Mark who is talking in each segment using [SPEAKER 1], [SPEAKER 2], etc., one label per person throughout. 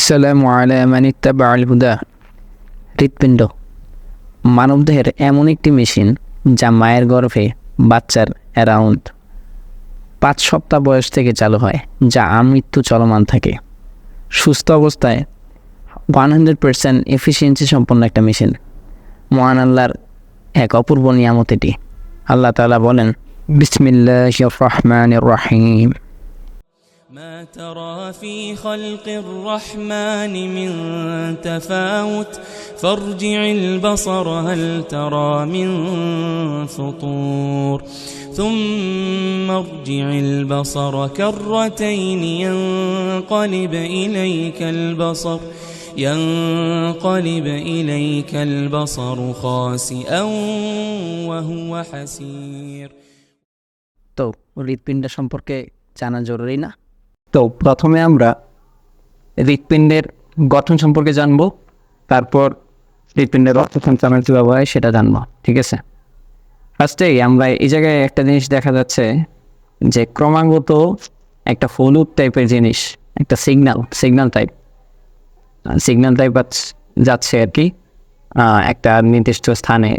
[SPEAKER 1] আসসালামু আলা মান ইত্তাবা'আল হুদা। হৃৎপিণ্ড মানবদেহের এমন একটি মেশিন যা মায়ের গর্ভে বাচ্চার অ্যারাউন্ড 5 সপ্তাহ বয়স থেকে চালু হয়, যা আমৃত্যু চলমান থাকে। সুস্থ অবস্থায় 100% এফিসিয়েন্সি সম্পন্ন একটা মেশিন। মহান আল্লাহর এক অপূর্ব নিয়ামত এটি। আল্লাহ তাআলা বলেন, বিসমিল্লাহির রহমানির রহিম।
[SPEAKER 2] ما ترى في خلق الرحمن من تفاوت فارجع البصر هل ترى من فطور ثم ارجع البصر كرتين ينقلب إليك البصر خاسئا وهو حسير।
[SPEAKER 1] তো হৃৎপিণ্ড সম্পর্কে জানা জরুরি না? তো প্রথমে আমরা হৃৎপিণ্ডের গঠন সম্পর্কে জানবো, তারপর হৃৎপিণ্ডের রক্ত সঞ্চালন কীভাবে হয় সেটা জানবো, ঠিক আছে? ফার্স্টেই আমরা এই জায়গায় একটা জিনিস দেখা যাচ্ছে যে ক্রমাগত একটা হলুদ টাইপের জিনিস, একটা সিগন্যাল টাইপ যাচ্ছে আর কি একটা নির্দিষ্ট স্থানে,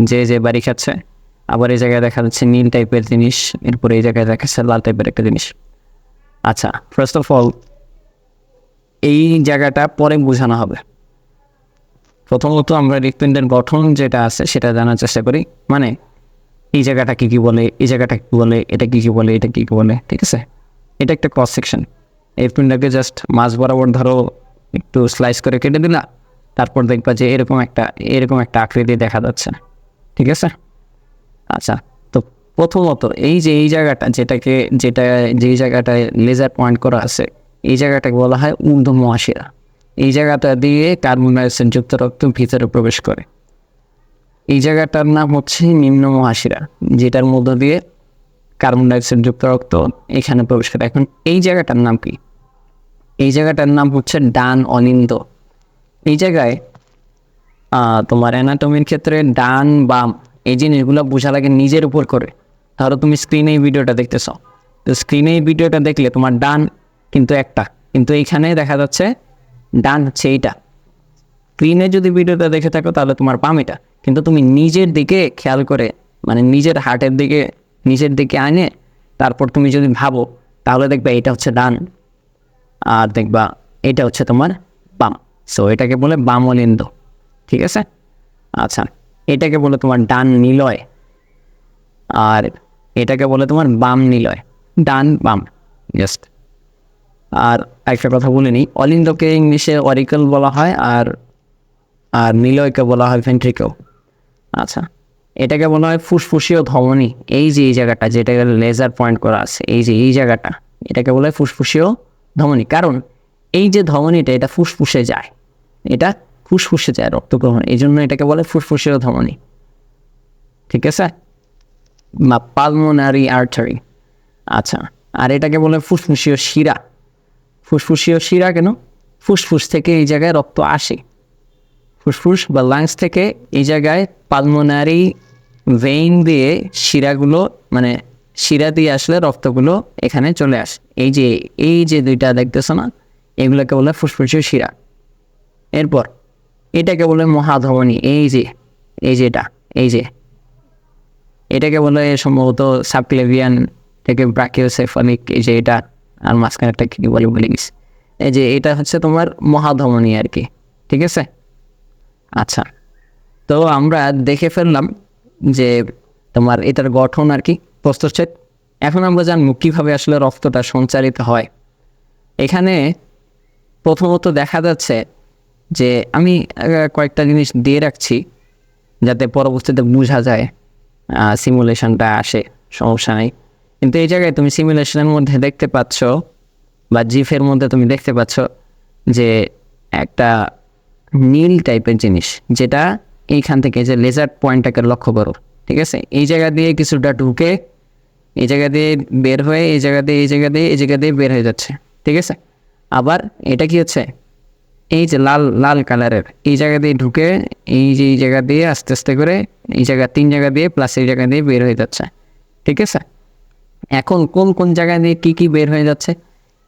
[SPEAKER 1] যে বাড়ি খাচ্ছে। আবার এই জায়গায় দেখা যাচ্ছে নীল টাইপের জিনিস, এরপরে এই জায়গায় দেখা যাচ্ছে লাল টাইপের একটা জিনিস। আচ্ছা, ফার্স্ট অফ অল এই জায়গাটা পরে বোঝানো হবে। প্রথমত আমরা হৃৎপিণ্ডের গঠন যেটা আছে সেটা জানার চেষ্টা করি, মানে এই জায়গাটা কী বলে, এই জায়গাটা কী বলে, এটা কী বলে, এটা কী বলে, ঠিক আছে? এটা একটা ক্রস সেকশন। হৃৎপিণ্ডকে জাস্ট মাঝ বরাবর ধরো একটু স্লাইস করে কেটে দিলা, তারপর দেখবা যে এরকম একটা আকৃতি দেখা যাচ্ছে, ঠিক আছে? আচ্ছা, তো প্রথমত এই জায়গাটা যেই জায়গাটায় লেজার পয়েন্ট করা আছে, এই জায়গাটাকে বলা হয় ঊর্ধ্ব মহাশিরা। এই জায়গাটা দিয়ে কার্বন ডাইঅক্সাইড যুক্ত রক্ত ভিতরে প্রবেশ করে। এই জায়গাটার নাম হচ্ছে নিম্ন মহাশিরা, যেটার মধ্য দিয়ে কার্বন ডাইঅক্সাইড যুক্ত রক্ত এখানে প্রবেশ করে। এখন এই জায়গাটার নাম কি? এই জায়গাটার নাম হচ্ছে ডান অনিন্দ। এই জায়গায় তোমার অ্যানাটমির ক্ষেত্রে ডান বাম এই জিনিসগুলো বোঝা লাগে নিজের উপর করে। ধরো তুমি স্ক্রিনে এই ভিডিওটা দেখতেছ, তো স্ক্রিনে এই ভিডিওটা দেখলে তোমার ডান কিন্তু একটা, কিন্তু এইখানে দেখা যাচ্ছে ডান হচ্ছে এইটা। স্ক্রিনে যদি ভিডিওটা দেখে থাকো তাহলে তোমার বাম এটা, কিন্তু তুমি নিজের দিকে খেয়াল করে, মানে নিজের হার্টের দিকে নিচের দিকে আনে তারপর তুমি যদি ভাবো তাহলে দেখবে এটা হচ্ছে ডান, আর দেখবা এটা হচ্ছে তোমার বাম। সো এটাকে বলে বাম অলিন্দ, ঠিক আছে? আচ্ছা, এটাকে বলে তোমার ডান নিলয়, আর এটাকে বলে তোমার বাম নিলয়। ডান বাম জাস্ট। আর একটা কথা বলে নিই, অলিন্দকে ইংলিশে অরিকল বলা হয়, আর নিলয়কে বলা হয় ভেন্ট্রিকল। আচ্ছা, এটাকে বলা হয় ফুসফুসীয় ধমনী। এই জায়গাটা যেটাকে লেজার পয়েন্ট করা আছে, এই জায়গাটা, এটাকে বলা হয় ফুসফুসীয় ধমনী। কারণ এই যে ধমনীটা, এটা ফুসফুসে যায়, রক্ত গ্রহণ, এই জন্য এটাকে বলে ফুসফুসীয় ধমনী, ঠিক আছে? বা পালমোনারি আর্টারি। আচ্ছা, আর এটাকে বলে ফুসফুসীয় শিরা। ফুসফুসীয় শিরা কেন? ফুসফুস থেকে এই জায়গায় রক্ত আসে, ফুসফুস বা লাংস থেকে এই জায়গায় পালমোনারি ভেইন দিয়ে শিরাগুলো, মানে শিরা দিয়ে আসলে রক্তগুলো এখানে চলে আসে। এই যে দুইটা দেখতেছো না, এগুলোকে বলে ফুসফুসীয় শিরা। এরপর এটাকে বলে মহাধমনী। এটাকে বলে সম্ভবত সাবক্লেভিয়ান থেকে ব্রাকিওসেফালিক, এই যে এটা, আর মাঝখানে একটা কি বলে গেছি, এই যে এটা হচ্ছে তোমার মহাধমনী আর কি, ঠিক আছে? আচ্ছা, তো আমরা দেখে ফেললাম যে তোমার এটার গঠন আর কি, প্রস্থচ্ছেদ। এখন আমরা জানবো কীভাবে আসলে রক্তটা সঞ্চারিত হয়। এখানে প্রথমত দেখা যাচ্ছে যে আমি কয়েকটা জিনিস দিয়ে রাখছি যাতে পরবর্তীতে বোঝা যায়, সিমুলেশনটা আসে, সমস্যা নেই। কিন্তু এই জায়গায় তুমি সিমুলেশনের মধ্যে দেখতে পাচ্ছ, বা জিফের মধ্যে তুমি দেখতে পাচ্ছ যে একটা নীল টাইপের জিনিস, যেটা এইখান থেকে যে লেজার পয়েন্টটাকে লক্ষ্য করো, ঠিক আছে? এই জায়গা দিয়ে কিছুটা ঢুকে এই জায়গা দিয়ে বের হয়ে এই জায়গা দিয়ে বের হয়ে যাচ্ছে, ঠিক আছে? আবার এটা কি হচ্ছে, এই যে লাল কালারের এই জায়গা দিয়ে ঢুকে এই জায়গা দিয়ে আস্তে আস্তে করে এই জায়গা 3 জায়গা দিয়ে প্লাস এই জায়গা দিয়ে বের হয়ে যাচ্ছে, ঠিক আছে? এখন কোন জায়গা দিয়ে কি বের হয়ে যাচ্ছে,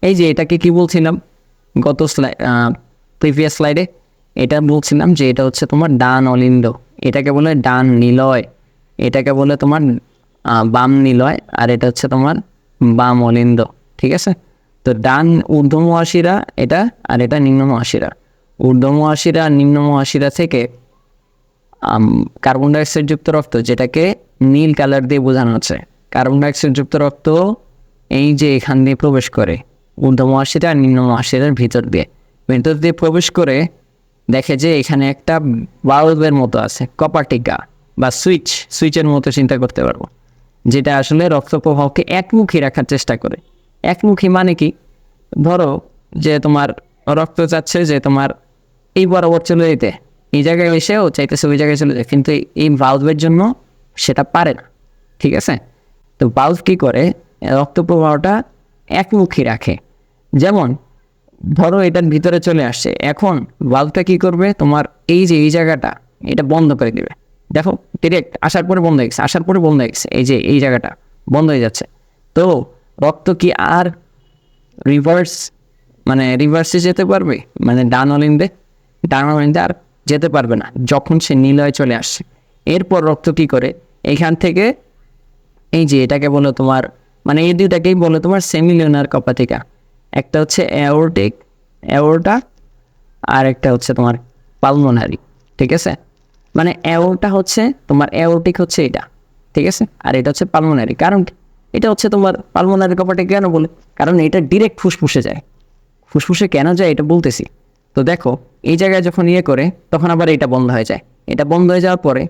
[SPEAKER 1] এই যে এটাকে কি বলছিলাম, গত প্রিভিয়াস স্লাইডে এটা বলছিলাম যে এটা হচ্ছে তোমার ডান অলিন্দ, এটাকে বলে ডান নিলয়, এটাকে বলে তোমার বাম নিলয়, আর এটা হচ্ছে তোমার বাম অলিন্দ। ঠিক আছে, তো ডান ঊর্ধ্ব মহাশিরা এটা, আর এটা নিম্ন মহাশিরা। ঊর্ধ্ব মহাশিরা আর নিম্ন মহাশিরা থেকে কার্বন ডাইঅক্সাইড যুক্ত রক্ত, যেটাকে নীল কালার দিয়ে বোঝানো হচ্ছে, কার্বন ডাইঅক্সাইড যুক্ত রক্ত এই যে এখান দিয়ে প্রবেশ করে ঊর্ধ্ব মহাশিরা আর নিম্ন মহাশিরার ভিতর দিয়ে প্রবেশ করে দেখে যে এখানে একটা বাল্বের মতো আছে, কপাটিকা বা সুইচের মতো চিন্তা করতে পারবো, যেটা আসলে রক্ত প্রবাহকে একমুখী রাখার চেষ্টা করে। একমুখী মানে কি, ধরো যে তোমার রক্ত চাচ্ছে যে তোমার এই বরাবর চলে যেতে, এই জায়গায় এসেও চাইতেছে ওই জায়গায় চলে যায়, কিন্তু এই বাল্বের জন্য সেটা পারে না। ঠিক আছে, তো বাল্ব কী করে, রক্ত প্রবাহটা একমুখী রাখে। যেমন ধরো এটার ভিতরে চলে আসছে, এখন বাল্বটা কী করবে, তোমার এই যে এই জায়গাটা এটা বন্ধ করে দেবে। দেখো ডিরেক্ট আসার পরে বন্ধ হয়ে গেছে, আসার পরে বন্ধ হয়ে গেছে, এই যে এই জায়গাটা বন্ধ হয়ে যাচ্ছে। তো রক্ত কি আর রিভার্সে যেতে পারবে, মানে ডান অলিন্দে আর যেতে পারবে না যখন সে নিলয়ে চলে আসছে। এরপর রক্ত কি করে, এইখান থেকে এই যে এটাকে বলো তোমার, মানে এই দুইটাকেই বলো তোমার সেমিলিউনার কপাটিকা। একটা হচ্ছে অ্যাওর্টা আর একটা হচ্ছে তোমার পালমোনারি। ঠিক আছে, মানে অ্যাওর্টা হচ্ছে তোমার, অ্যাওর্টিক হচ্ছে এটা, ঠিক আছে, আর এটা হচ্ছে পালমোনারি। কারণ এটা হচ্ছে তোমার পালমোনারি কপাটিকা কেন বলে, কারণ এটা ডিরেক্ট ফুসফুসে যায়। ফুসফুসে কেন যায় এটা বলতেছি। তো দেখো এই জায়গায় যখন করে তখন আবার এটা বন্ধ হয়ে যায়, এটা বন্ধ হয়ে যাওয়ার পরে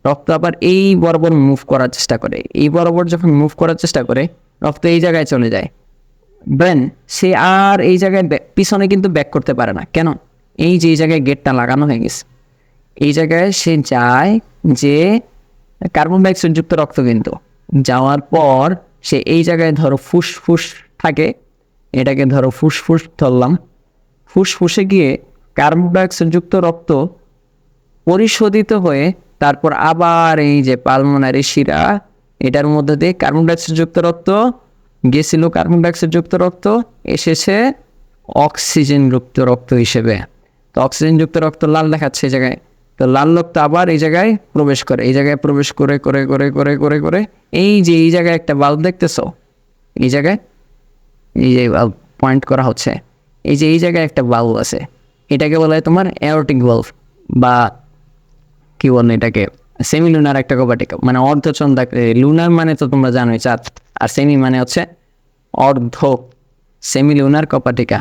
[SPEAKER 1] রক্ত আবার এই বরাবর মুভ করার চেষ্টা করে, এই বরাবর যখন মুভ করার চেষ্টা করে রক্ত এই জায়গায় চলে যায়। দেন সে আর এই জায়গায় পিছনে কিন্তু ব্যাক করতে পারে না। কেন, এই যে এই জায়গায় গেটটা লাগানো হয়ে গেছে, এই জায়গায় সে যায় যে কার্বন ডাইঅক্সাইড যুক্ত রক্ত, কিন্তু যাওয়ার পর সে এই জায়গায় ধরো ফুসফুস থাকে, এটাকে ধরো ফুসফুস ধরলাম, ফুসফুসে গিয়ে কার্বন ডাইঅক্সাইড যুক্ত রক্ত পরিশোধিত হয়ে তারপর আবার এই যে পালমোনারি শিরা, এটার মধ্যে দিয়ে কার্বন ডাইঅক্সাইড যুক্ত রক্ত গেছিল, কার্বন ডাইঅক্সাইড যুক্ত রক্ত এসেছে অক্সিজেন যুক্ত রক্ত হিসেবে। তো অক্সিজেন যুক্ত রক্ত লাল দেখাচ্ছে এই জায়গায়, তো লাল রক্ত আবার এই জায়গায় প্রবেশ করে, এই জায়গায় প্রবেশ করে করে করে করে করে করে এই যে এই জায়গায় একটা বাল্ব দেখতেছো, এই জায়গায় এই যে বাল্ব পয়েন্ট করা হচ্ছে, এই যে এই জায়গায় একটা বাল্ব আছে, এটাকে বলা হয় তোমার অ্যাওর্টিক বাল্ব, বা কি বলে এটাকে সেমিলুনার একটা কপাটিকা, মানে অর্ধচন্দ্রাকার। লুনার মানে তো তোমরা জানোই চাঁদ, আর সেমি মানে হচ্ছে অর্ধ, সেমিলুনার কপাটিকা,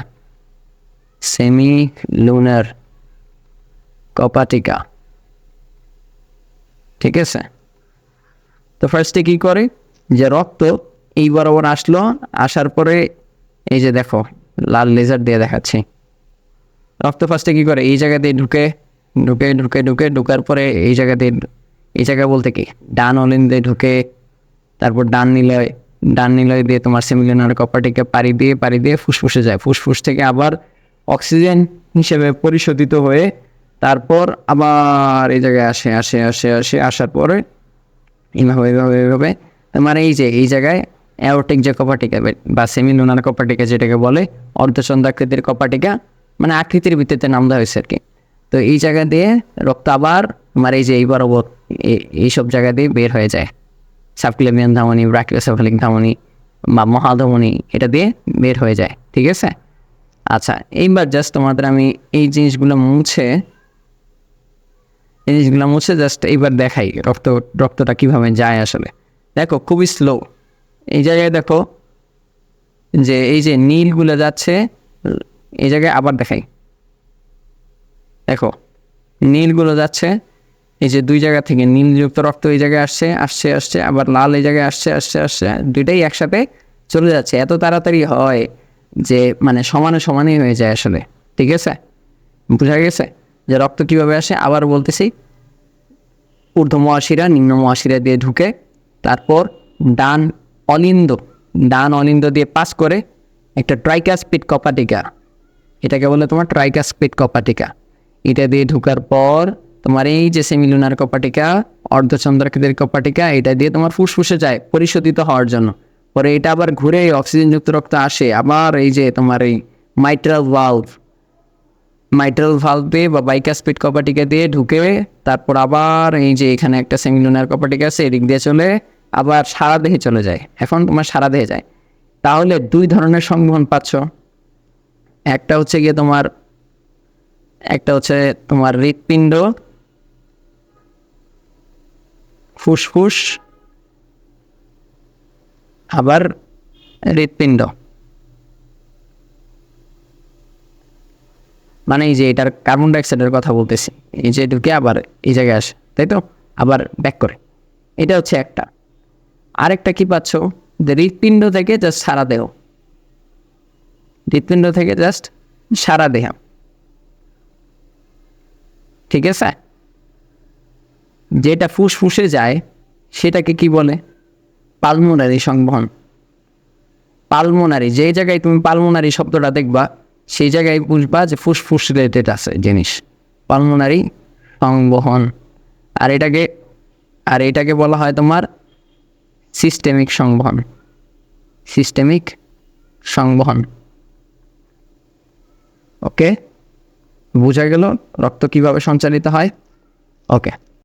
[SPEAKER 1] সেমিলুনার কপাটিকা। ঠিক আছে, তো ফার্স্টে কি করে যে রক্ত এই বরাবর আসলো, আসার পরে এই যে দেখো লাল লেজার দিয়ে দেখাচ্ছি, রক্ত ফার্স্টে কী করে এই জায়গাতে ঢুকে ঢুকে ঢুকে ঢুকে ঢুকার পরে এই জায়গাতে, এই জায়গা বলতে কি ডান অলিন্দে ঢুকে, তারপর ডান নিলয় দিয়ে তোমার সেমিলিউনার কপাটিকে পাড়ি দিয়ে ফুসফুসে যায়, ফুসফুস থেকে আবার অক্সিজেন হিসেবে পরিশোধিত হয়ে তারপর আবার এই জায়গায় আসার পরে এইভাবে তোমার এই যে এই জায়গায় অ্যাওর্টিক যে কপাটিকা বা সেমিলুনার কপাটিকা যেটাকে বলে, অর্ধচন্দ্রাকৃতির কপাটিকা, মানে আকৃতির ভিত্তিতে নাম দেওয়া হয়েছে আর কি। তো এই জায়গা দিয়ে রক্ত আবার তোমার এই যে এই বরাবর এইসব জায়গা দিয়ে বের হয়ে যায়, সাবক্লেভিয়ান ধমনী, ব্রাকিওসেফালিক ধমনী বা মহাধমনী, এটা দিয়ে বের হয়ে যায়। ঠিক আছে, আচ্ছা এইবার জাস্ট তোমাদের আমি এই জিনিসগুলো মুছে জাস্ট এইবার দেখাই রক্তটা কীভাবে যায় আসলে। দেখো খুবই স্লো, এই জায়গায় দেখো যে এই যে নীলগুলো যাচ্ছে, এই জায়গায় আবার দেখাই, দেখো নীলগুলো যাচ্ছে, এই যে দুই জায়গা থেকে নীলযুক্ত রক্ত এই জায়গায় আসছে, আবার লাল এই জায়গায় আসছে, দুইটাই একসাথে চলে যাচ্ছে। এত তাড়াতাড়ি হয় যে মানে সমানেই হয়ে যায় আসলে। ঠিক আছে, বোঝা গেছে যে রক্ত কীভাবে আসে। আবার বলতেছি, ঊর্ধ্ব মহাশিরা নিম্ন মহাশিরা দিয়ে ঢুকে, তারপর ডান অলিন্দ দিয়ে পাস করে একটা ট্রাইকাসপিড কপাটিকা, এটাকে বলে তোমার ট্রাইকাসপিড কপাটিকা, এটা দিয়ে ঢুকার পর তোমার এই যে সেমিলুনার কপাটিকা, অর্ধচন্দ্রাকৃতির কপাটিকা, এটা দিয়ে তোমার ফুসফুসে যায় পরিশোধিত হওয়ার জন্য। পরে এটা আবার ঘুরে অক্সিজেনযুক্ত রক্ত আসে, আবার এই যে তোমার এই মাইট্রাল ভালভে বা বাইকাসপিড কপাটিকা দিয়ে ঢুকে তারপর আবার এই যে এখানে একটা সেমিলুনার কপাটিকা আছে এদিক দিয়ে চলে আবার সারা দেহে চলে যায়। এখন তোমার সারা দেহে যায়, তাহলে দুই ধরনের সংবহন পাচ্ছ। একটা হচ্ছে তোমার হৃৎপিণ্ড, ফুসফুস, আবার হৃৎপিণ্ড। মানে এই যে এটার কার্বন ডাইঅক্সাইডের কথা বলতেছি, এই যে ঢুকে আবার এই জায়গায় আসে, তাই তো, আবার ব্যাক করে। এটা হচ্ছে একটা। আরেকটা কি পাচ্ছ, যে হৃৎপিণ্ড থেকে জাস্ট সারা দেহ, হৃৎপিণ্ড থেকে জাস্ট সারা দেহ, ঠিক আছে। যেটা ফুসফুসে যায় সেটাকে কি বলে, পালমোনারি সংবহন। পালমোনারি, যে জায়গায় তুমি পালমোনারি শব্দটা দেখবা সেই জায়গায় বুঝবা যে ফুসফুস রিলেটেড আছে জিনিস, পালমোনারি সংবহন। আর এটাকে বলা হয় তোমার সিস্টেমিক সংবহন। ওকে, বোঝা গেল রক্ত কিভাবে সঞ্চালিত হয়। ওকে।